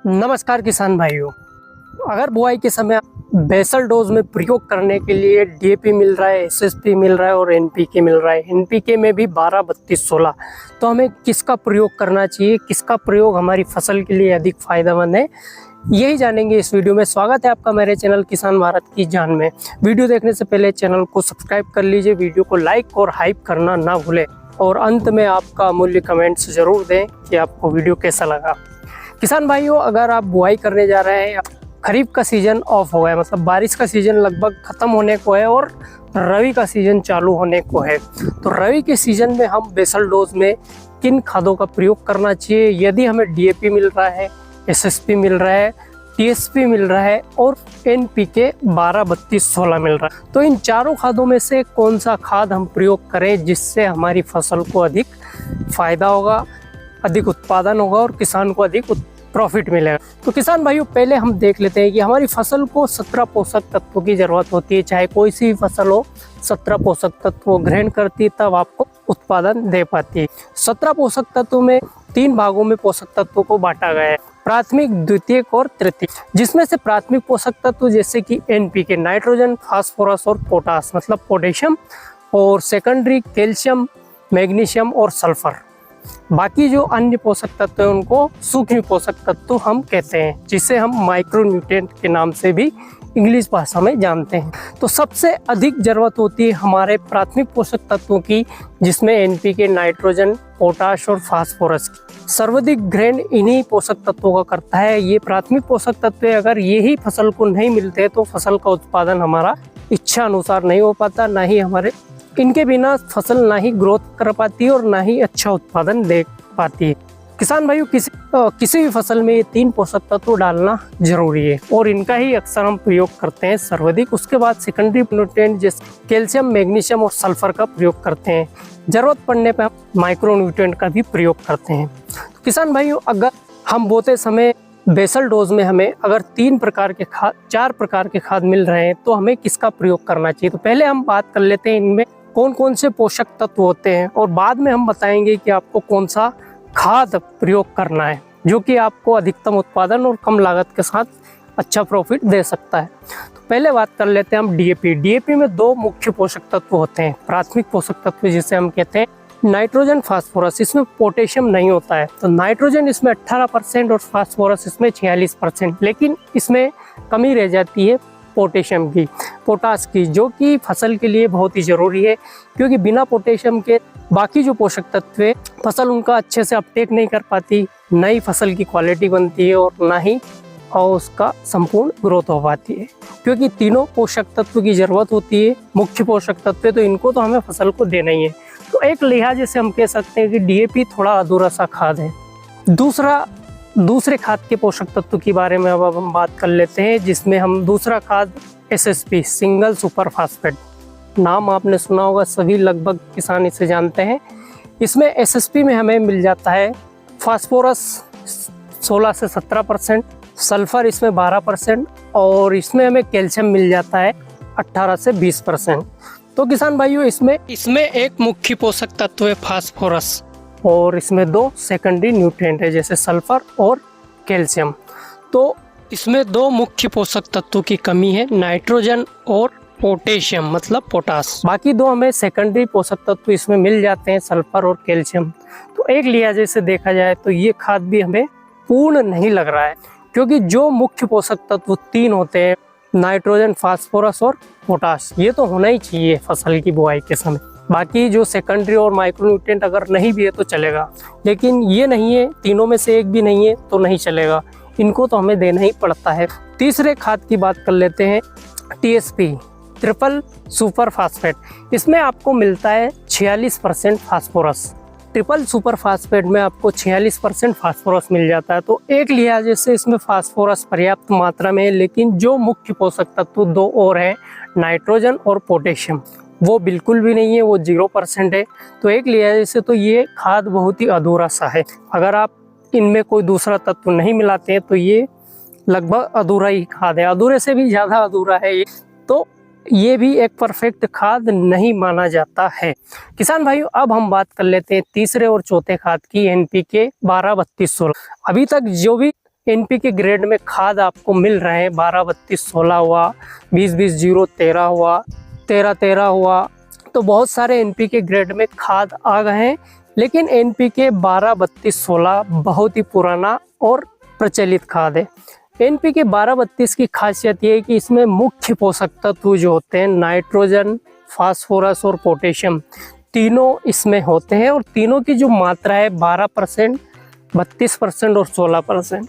नमस्कार किसान भाइयों, अगर बुआई के समय बेसल डोज में प्रयोग करने के लिए डीएपी मिल रहा है, एसएसपी मिल रहा है और एनपीके मिल रहा है, एनपीके में भी 12, 32, 16, तो हमें किसका प्रयोग करना चाहिए, किसका प्रयोग हमारी फसल के लिए अधिक फायदेमंद है, यही जानेंगे इस वीडियो में। स्वागत है आपका मेरे चैनल किसान भारत की जान में। वीडियो देखने से पहले चैनल को सब्सक्राइब कर लीजिए, वीडियो को लाइक और हाइप करना ना भूलें और अंत में आपका अमूल्य कमेंट्स जरूर दें कि आपको वीडियो कैसा लगा। किसान भाइयों, अगर आप बुआई करने जा रहे हैं, खरीफ का सीजन ऑफ हो गया, मतलब बारिश का सीजन लगभग खत्म होने को है और रवि का सीजन चालू होने को है, तो रवि के सीजन में हम बेसल डोज में किन खादों का प्रयोग करना चाहिए? यदि हमें डीएपी मिल रहा है, एसएसपी मिल रहा है, टीएसपी मिल रहा है और एनपीके 12, 32, 16 मिल रहा है, तो इन चारों खादों में से कौन सा खाद हम प्रयोग करें जिससे हमारी फसल को अधिक फायदा होगा, अधिक उत्पादन होगा और किसान को अधिक प्रॉफिट मिलेगा? तो किसान भाइयों, पहले हम देख लेते हैं कि हमारी फसल को 17 पोषक तत्वों की जरूरत होती है। चाहे कोई सी भी फसल हो, 17 पोषक तत्वों ग्रहण करती है तब आपको उत्पादन दे पाती है। 17 पोषक तत्वों में 3 भागों में पोषक तत्वों को बांटा गया है, प्राथमिक, द्वितीयक और तृतीयक, जिसमें से प्राथमिक पोषक तत्व जैसे कि एनपीके, नाइट्रोजन, फास्फोरस और पोटास मतलब पोटेशियम, और सेकेंडरी कैल्शियम, मैग्नीशियम और सल्फर। बाकी जो अन्य पोषक तत्व हैं उनको सूक्ष्म पोषक तत्व हम कहते हैं, जिसे हम माइक्रोन्यूट्रिएंट के नाम से भी इंग्लिश भाषा में जानते हैं। तो सबसे अधिक जरूरत होती है हमारे प्राथमिक पोषक तत्वों की, जिसमें एनपीके, नाइट्रोजन, पोटाश और फास्फोरस की सर्वाधिक ग्रहण इन्हीं पोषक तत्वों का करता है। ये प्राथमिक पोषक तत्व अगर यही फसल को नहीं मिलते तो फसल का उत्पादन हमारा इच्छा अनुसार नहीं हो पाता, ना ही हमारे इनके बिना फसल ना ही ग्रोथ कर पाती है और ना ही अच्छा उत्पादन दे पाती है। किसान भाइयों, किसी भी फसल में ये 3 पोषक तत्व डालना जरूरी है और इनका ही अक्सर हम प्रयोग करते हैं सर्वाधिक। उसके बाद सेकेंडरी न्यूट्रिएंट जैसे कैल्शियम, मैग्नीशियम और सल्फर का प्रयोग करते हैं। जरूरत पड़ने पर हम माइक्रो न्यूट्रिएंट का भी प्रयोग करते हैं। तो किसान भाइयों, अगर हम बोते समय बेसल डोज में हमें अगर 4 प्रकार के खाद मिल रहे हैं तो हमें किसका प्रयोग करना चाहिए? तो पहले हम बात कर लेते हैं इनमें कौन कौन से पोषक तत्व होते हैं और बाद में हम बताएंगे कि आपको कौन सा खाद प्रयोग करना है जो कि आपको अधिकतम उत्पादन और कम लागत के साथ अच्छा प्रॉफिट दे सकता है। तो पहले बात कर लेते हैं हम डीएपी। डीएपी में 2 मुख्य पोषक तत्व होते हैं। प्राथमिक पोषक तत्व जिसे हम कहते हैं नाइट्रोजन, फास्फोरस, इसमें पोटेशियम नहीं होता है, तो नाइट्रोजन इसमें 18% और फास्फोरस इसमें 46%, लेकिन इसमें कमी रह जाती है पोटेशियम की, पोटास की, जो कि फसल के लिए बहुत ही ज़रूरी है, क्योंकि बिना पोटेशियम के बाकी जो पोषक तत्व है फसल उनका अच्छे से अपटेक नहीं कर पाती, ना ही फसल की क्वालिटी बनती है और ना ही उसका संपूर्ण ग्रोथ हो पाती है। क्योंकि तीनों पोषक तत्व की ज़रूरत होती है, मुख्य पोषक तत्व, तो इनको तो हमें फसल को देना ही है। तो एक लिहाज से हम कह सकते हैं कि डीएपी थोड़ा अधूरा सा खाद है। दूसरे खाद के पोषक तत्व के बारे में अब हम बात कर लेते हैं, जिसमें हम दूसरा खाद एसएसपी, सिंगल सुपर फास्फेट, नाम आपने सुना होगा, सभी लगभग किसान इसे जानते हैं। इसमें एसएसपी में हमें मिल जाता है फास्फोरस 16 से 17%, सल्फर इसमें 12% और इसमें हमें कैल्शियम मिल जाता है 18 से 20%। तो किसान भाइयों, इसमें एक मुख्य पोषक तत्व है फास्फोरस और इसमें 2 सेकेंडरी न्यूट्रिएंट है जैसे सल्फर और कैल्शियम। तो इसमें 2 मुख्य पोषक तत्वों की कमी है, नाइट्रोजन और पोटेशियम मतलब पोटास। बाकी 2 हमें सेकेंडरी पोषक तत्व इसमें मिल जाते हैं, सल्फर और कैल्शियम। तो एक लिहाजे से देखा जाए तो ये खाद भी हमें पूर्ण नहीं लग रहा है, क्योंकि जो मुख्य पोषक तत्व 3 होते हैं, नाइट्रोजन, फास्फोरस और पोटास, ये तो होना ही चाहिए फसल की बुआई के समय। बाकी जो सेकेंडरी और माइक्रोन्यूट्रिएंट अगर नहीं भी है तो चलेगा, लेकिन ये नहीं है, तीनों में से एक भी नहीं है तो नहीं चलेगा, इनको तो हमें देना ही पड़ता है। तीसरे खाद की बात कर लेते हैं, टीएसपी, ट्रिपल सुपर फास्फेट। इसमें आपको मिलता है 46% फास्फोरस। ट्रिपल सुपर फास्फेट में आपको 46% फास्फोरस मिल जाता है। तो एक लिहाजे से इसमें फास्फोरस पर्याप्त मात्रा में है, लेकिन जो मुख्य पोषक तत्व 2 और हैं, नाइट्रोजन और पोटेशियम, वो बिल्कुल भी नहीं है, वो 0% है। तो एक लिहाजे से तो ये खाद बहुत ही अधूरा सा है। अगर आप इनमें कोई दूसरा तत्व नहीं मिलाते हैं तो ये लगभग अधूरा ही खाद है, अधूरे से भी ज़्यादा अधूरा है ये। तो ये भी एक परफेक्ट खाद नहीं माना जाता है। किसान भाइयों, अब हम बात कर लेते हैं तीसरे और चौथे खाद की, एनपीके 12, 32, 16। अभी तक जो भी एनपीके ग्रेड में खाद आपको मिल रहे हैं। 12-32-16 हुआ, 20-20-0-13 हुआ, 13-13 हुआ, तो बहुत सारे एनपीके ग्रेड में खाद आ गए हैं। लेकिन एनपीके 12-32-16 बहुत ही पुराना और प्रचलित खाद है। एनपीके 12-32 की खासियत ये है कि इसमें मुख्य पोषक तत्व जो होते हैं नाइट्रोजन, फास्फोरस और पोटेशियम, तीनों इसमें होते हैं। और तीनों की जो मात्रा है 12%, 32% और 16%।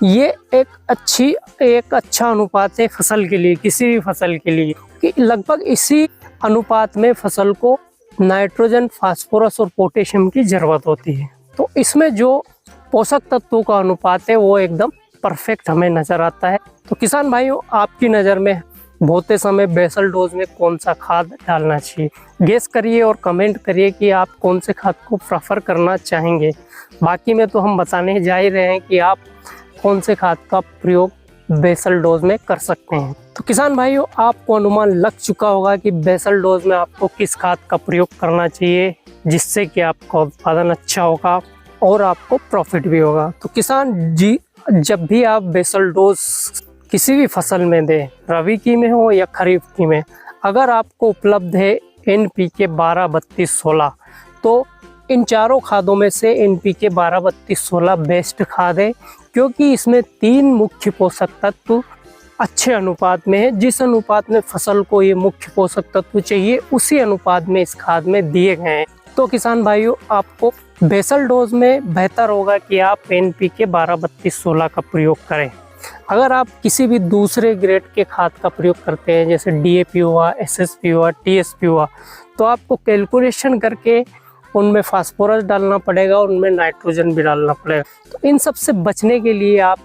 ये एक अच्छा अनुपात है फसल के लिए, किसी भी फसल के लिए, कि लगभग इसी अनुपात में फसल को नाइट्रोजन, फास्फोरस और पोटेशियम की ज़रूरत होती है। तो इसमें जो पोषक तत्वों का अनुपात है वो एकदम परफेक्ट हमें नज़र आता है। तो किसान भाइयों, आपकी नज़र में बोते समय बेसल डोज में कौन सा खाद डालना चाहिए, गेस करिए और कमेंट करिए कि आप कौन से खाद को प्रेफर करना चाहेंगे। बाकी में तो हम बताने जा ही रहे हैं कि आप कौन से खाद का प्रयोग बेसल डोज में कर सकते हैं। तो किसान भाइयों, आपको अनुमान लग चुका होगा कि बेसल डोज में आपको किस खाद का प्रयोग करना चाहिए जिससे कि आपका उत्पादन अच्छा होगा और आपको प्रॉफिट भी होगा। तो किसान जी, जब भी आप बेसल डोज किसी भी फसल में दें, रबी की में हो या खरीफ की में, अगर आपको उपलब्ध है एनपीके 12-32-16, तो इन चारों खादों में से एनपीके 12-32-16 बेस्ट खाद है, क्योंकि इसमें 3 मुख्य पोषक तत्व अच्छे अनुपात में है। जिस अनुपात में फसल को ये मुख्य पोषक तत्व चाहिए उसी अनुपात में इस खाद में दिए गए हैं। तो किसान भाइयों, आपको बेसल डोज में बेहतर होगा कि आप एनपीके 12-32-16 का प्रयोग करें। अगर आप किसी भी दूसरे ग्रेड के खाद का प्रयोग करते हैं, जैसे डीएपी हुआ, एसएसपी हुआ, टीएसपी हुआ, तो आपको कैलकुलेशन करके उनमें फास्फोरस डालना पड़ेगा और उनमें नाइट्रोजन भी डालना पड़ेगा। तो इन सब से बचने के लिए आप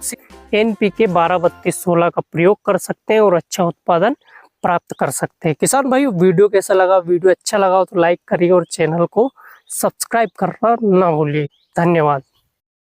एनपीके 12-32-16 का प्रयोग कर सकते हैं और अच्छा उत्पादन प्राप्त कर सकते हैं। किसान भाइयों, वीडियो कैसा लगा? वीडियो अच्छा लगा तो लाइक करिए और चैनल को सब्सक्राइब करना ना भूलिए। धन्यवाद।